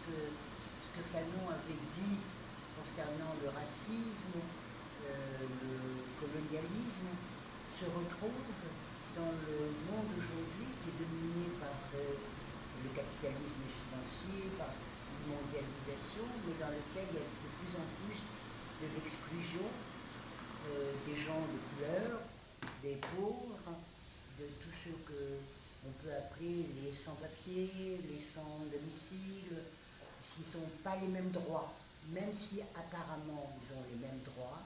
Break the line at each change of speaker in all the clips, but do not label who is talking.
ce que Fanon avait dit concernant le racisme, le colonialisme, se retrouve dans le monde aujourd'hui qui est dominé par le capitalisme financier, par une mondialisation, mais dans lequel il y a de plus en plus de l'exclusion des gens de couleur, des pauvres, de tous ceux qu'on peut appeler les sans-papiers, les sans-domicile, s'ils n'ont pas les mêmes droits, même si apparemment ils ont les mêmes droits,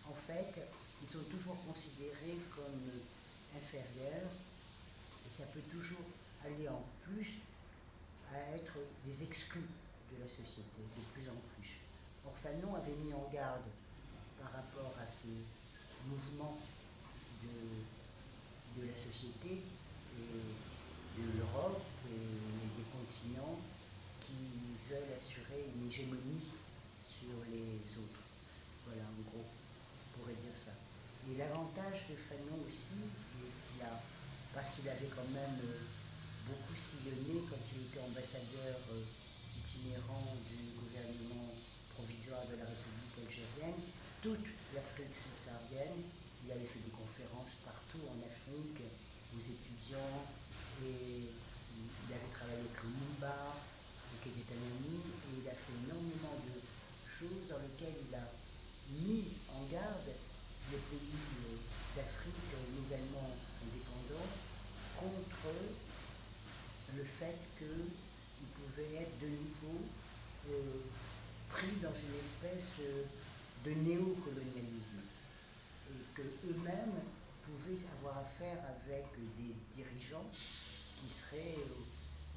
en fait, ils sont toujours considérés comme inférieurs, et ça peut toujours aller en plus à être des exclus de la société, de plus en plus. Or, Fanon avait mis en garde par rapport à ces mouvements de la société et de l'Europe et des continents qui veulent assurer une hégémonie sur les autres. Voilà, en gros, on pourrait dire ça. Et l'avantage de Fanon aussi, parce qu'il avait quand même beaucoup sillonné quand il était ambassadeur itinérant du gouvernement provisoire de la République algérienne, toute l'Afrique subsaharienne. Il avait fait des conférences partout en Afrique, aux étudiants, et il avait travaillé avec Lumumba, qui était un ami, et il a fait énormément de choses dans lesquelles il a mis en garde les pays d'Afrique nouvellement indépendants contre le fait qu'ils pouvaient être de nouveau pris dans une espèce de néocolonialisme et qu'eux-mêmes pouvaient avoir affaire avec des dirigeants qui seraient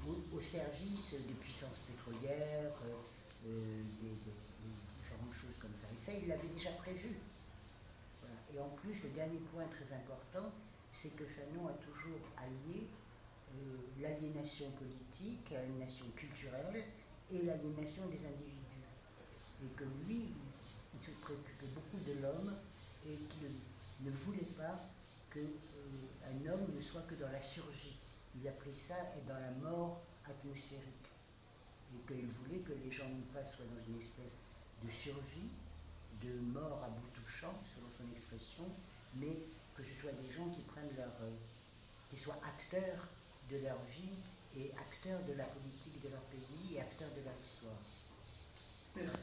au service des puissances pétrolières, des différentes choses comme ça. Et ça, il l'avait déjà prévu. Voilà. Et en plus, le dernier point très important, c'est que Fanon a toujours allié l'aliénation politique, l'aliénation culturelle et l'aliénation des individus. Et que lui, il se préoccupait beaucoup de l'homme et qu'il ne voulait pas qu'un homme ne soit que dans la survie. Il appelait ça être dans la mort atmosphérique. Et qu'il voulait que les gens non pas soient dans une espèce de survie, de mort à bout touchant, selon son expression, mais que ce soit des gens qui prennent qui soient acteurs de leur vie et acteurs de la politique de leur pays et acteurs de leur histoire.
Merci.